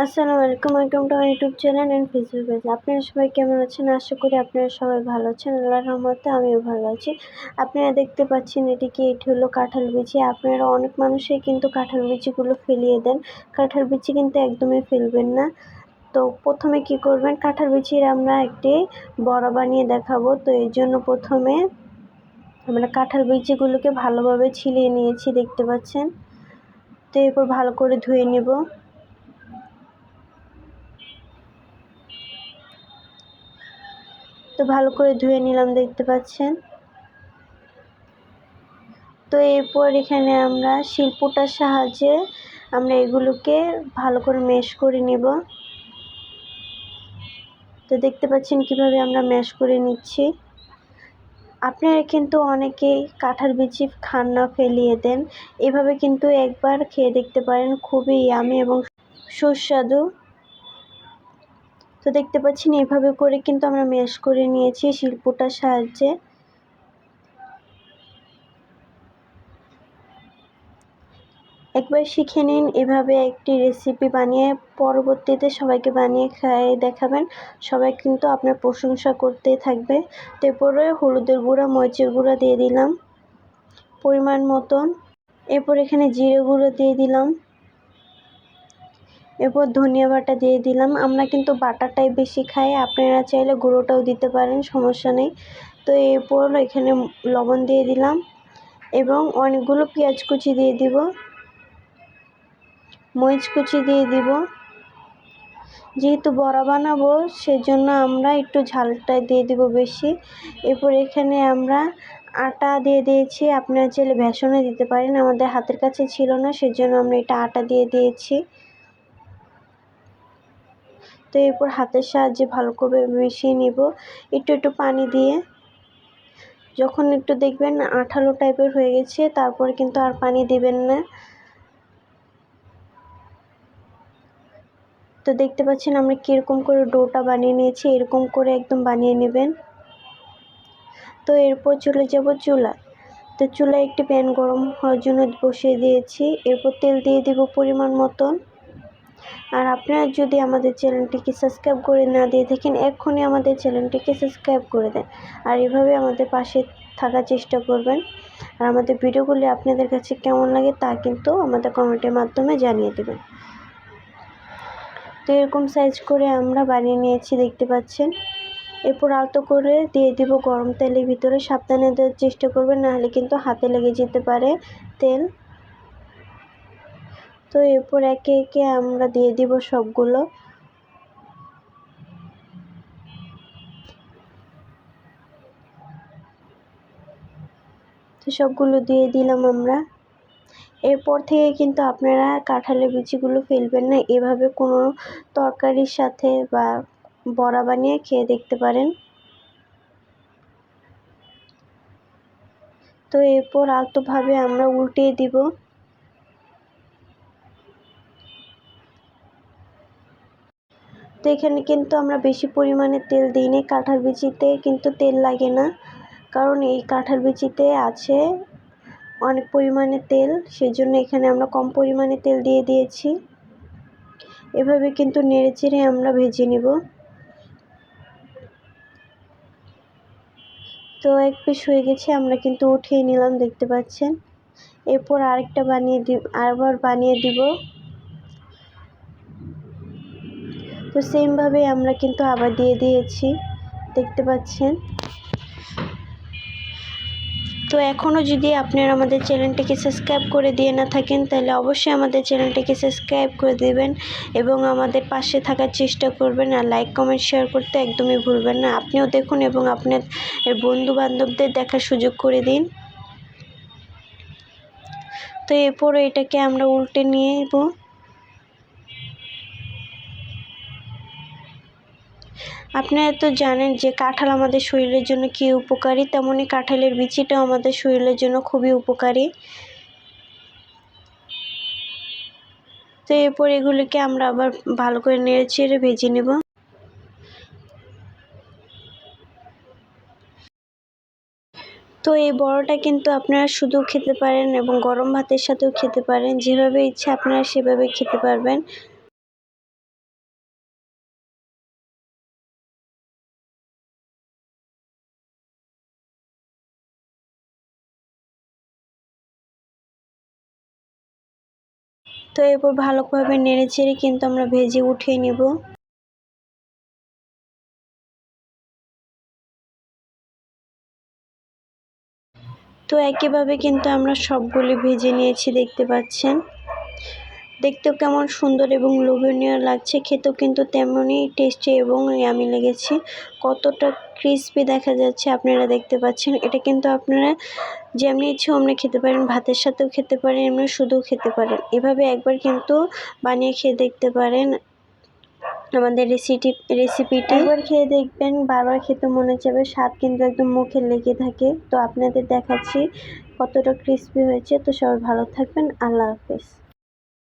আসসালামু আলাইকুম, welcome to আমার YouTube channel and Facebook page. আপনারা সবাই কেমন আছেন? আশা করি আপনারা সবাই ভালো আছেন। আল্লাহর রহমতে আমিও ভালো আছি। আপনারা দেখতে পাচ্ছেন এটি হলো কাঁঠাল বিচি। আপনারা অনেক মানুষই কিন্তু কাঁঠাল বিচিগুলো ফেলিয়ে দেন। কাঁঠাল বিচি কিন্তু একদমই ফেলবেন না। তো প্রথমে কি করবেন, কাঁঠাল বিচির আমরা একটি বড়া বানিয়ে দেখাবো। তো এর জন্য প্রথমে আমরা কাঁঠাল বিচিগুলোকে ভালোভাবে ছিলিয়ে নিয়েছি, দেখতে পাচ্ছেন। তো এরপর ভালো করে ধুয়ে নেব। তো ভালো করে ধুয়ে নিলাম, দেখতে পাচ্ছেন। তো এরপর এখানে আমরা শিলপুটার সাহায্যে আমরা এগুলোকে ভালো করে ম্যাশ করে নেব। তো দেখতে পাচ্ছেন কিভাবে আমরা ম্যাশ করে নিচ্ছি। আপনারা কিন্তু অনেকেই কাঁঠাল বিচি খান না, ফেলিয়ে দেন। এভাবে কিন্তু একবার খেয়ে দেখতে পারেন, খুবই ইয়ামি এবং সুস্বাদু। তো দেখতে পাচ্ছেন এভাবে করে কিন্তু আমরা ম্যাশ করে নিয়েছি শিলপুটার সাহায্যে। একবার শিখে নিন, এভাবে একটি রেসিপি বানিয়ে পরবর্তীতে সবাইকে বানিয়ে খাইয়ে দেখাবেন। সবাই কিন্তু আপনার প্রশংসা করতেই থাকবে। তারপরে হলুদের গুঁড়া, মরিচের গুঁড়া দিয়ে দিলাম পরিমাণ মতন। এরপর এখানে জিরে গুঁড়ো দিয়ে দিলাম। এরপর ধনিয়া বাটা দিয়ে দিলাম। আমরা কিন্তু বাটাটাই বেশি খাই, আপনারা চাইলে গুঁড়োটাও দিতে পারেন, সমস্যা নেই। তো এরপর এখানে লবণ দিয়ে দিলাম এবং অনেকগুলো পেঁয়াজ কুচি দিয়ে দিব, মরিচ কুচি দিয়ে দিব। যেহেতু বড়া বানাবো সেজন্য আমরা একটু ঝালটা দিয়ে দিব বেশি। এরপর এখানে আমরা আটা দিয়ে দিয়েছি, আপনারা চাইলে বেসনও দিতে পারেন। আমাদের হাতের কাছে ছিল না, সেজন্য আমরা এটা আটা দিয়ে দিয়েছি। তো এরপর হাতের সাহায্যে ভালো করে মিশিয়ে নিব একটু একটু পানি দিয়ে। যখন একটু দেখবেন আঠালো টাইপের হয়ে গেছে, তারপরে কিন্তু আর পানি দিবেন না। তো দেখতে পাচ্ছেন আমরা কীরকম করে ডোটা বানিয়ে নিয়েছি, এরকম করে একদম বানিয়ে নেবেন। তো এরপর চলে যাব চুলা। তো চুলায় একটি প্যান গরম হওয়ার জন্য বসিয়ে দিয়েছি। এরপর তেল দিয়ে দিব পরিমাণ মতন। আর আপনারা যদি আমাদের চ্যানেলটিকে সাবস্ক্রাইব করে না দিয়ে থাকেন, এক্ষুনি আমাদের চ্যানেলটিকে সাবস্ক্রাইব করে দেন। আর এভাবে আমাদের পাশে থাকার চেষ্টা করবেন। আর আমাদের ভিডিওগুলি আপনাদের কাছে কেমন লাগে তা কিন্তু আমাদের কমেন্টের মাধ্যমে জানিয়ে দেবেন। তো এরকম সাইজ করে আমরা বানিয়ে নিয়েছি, দেখতে পাচ্ছেন। এরপর আলতো করে দিয়ে দিব গরম তেলের ভিতরে। সাবধানে দেওয়ার চেষ্টা করবেন, নাহলে কিন্তু হাতে লেগে যেতে পারে তেল। তো এরপর একে একে আমরা দিয়ে দিব সবগুলো। তো সবগুলো দিয়ে দিলাম আমরা। এরপর থেকে কিন্তু আপনারা কাঁঠালের বিচিগুলো ফেলবেন না, এভাবে কোনো তরকারির সাথে বা বড়া বানিয়ে খেয়ে দেখতে পারেন। তো এরপর আলতোভাবে আমরা উল্টিয়ে দিব। তো এখানে কিন্তু আমরা বেশি পরিমাণে তেল দিইনি, কাঁঠাল বিচিতে কিন্তু তেল লাগে না, কারণ এই কাঁঠাল বিচিতে আছে অনেক পরিমাণে তেল, সেজন্য এখানে আমরা কম পরিমাণে তেল দিয়ে দিয়েছি। এভাবে কিন্তু নেড়েচেড়ে আমরা ভেজে নেব। তো এক পিস হয়ে গেছে, আমরা কিন্তু উঠিয়ে নিলাম, দেখতে পাচ্ছেন। এরপর আরেকটা আবার বানিয়ে দিব। তো সেমভাবে আমরা কিন্তু আবার দিয়ে দিয়েছি, দেখতে পাচ্ছেন। তো এখনও যদি আপনারা আমাদের চ্যানেলটিকে সাবস্ক্রাইব করে দিয়ে না থাকেন, তাহলে অবশ্যই আমাদের চ্যানেলটিকে সাবস্ক্রাইব করে দেবেন এবং আমাদের পাশে থাকার চেষ্টা করবেন। আর লাইক কমেন্ট শেয়ার করতে একদমই ভুলবেন না। আপনিও দেখুন এবং আপনার বন্ধু বান্ধবদের দেখার সুযোগ করে দিন। তো এরপর এটাকে আমরা উল্টে নিয়ে নেব। আপনারা তো জানেন যে কাঁঠাল আমাদের শরীরের জন্য কী উপকারী, তেমনি কাঁঠালের বিচিটাও আমাদের শরীরের জন্য খুবই উপকারী। তো এরপর এগুলিকে আমরা আবার ভালো করে নেড়েচেড়ে ভেজে নেব। তো এই বড়াটা কিন্তু আপনারা শুধু খেতে পারেন এবং গরম ভাতের সাথেও খেতে পারেন, যেভাবে ইচ্ছা আপনারা সেভাবে খেতে পারবেন। তো এরপর ভালোভাবে নেড়েচেড়ে কিন্তু আমরা ভেজে উঠিয়ে নেব। তো একইভাবে কিন্তু আমরা সবগুলি ভেজে নিয়েছি, দেখতে পাচ্ছেন। দেখতেও কেমন সুন্দর এবং লোভনীয় লাগছে, খেতেও কিন্তু তেমনই টেস্টি এবং ইয়ামি লেগেছে। কতটা ক্রিস্পি দেখা যাচ্ছে আপনারা দেখতে পাচ্ছেন। এটা কিন্তু আপনারা যেমনি ইচ্ছে অমনি খেতে পারেন, ভাতের সাথেও খেতে পারেন, এমনি শুধুও খেতে পারেন। এভাবে একবার কিন্তু বানিয়ে খেয়ে দেখতে পারেন আমাদের রেসিপিটা। একবার খেয়ে দেখবেন, বারবার খেতে মনে যাবে, স্বাদ কিন্তু একদম মুখে লেগে থাকে। তো আপনাদের দেখাচ্ছি কতটা ক্রিস্পি হয়েছে। তো সবাই ভালো থাকবেন, আল্লাহ হাফেজ।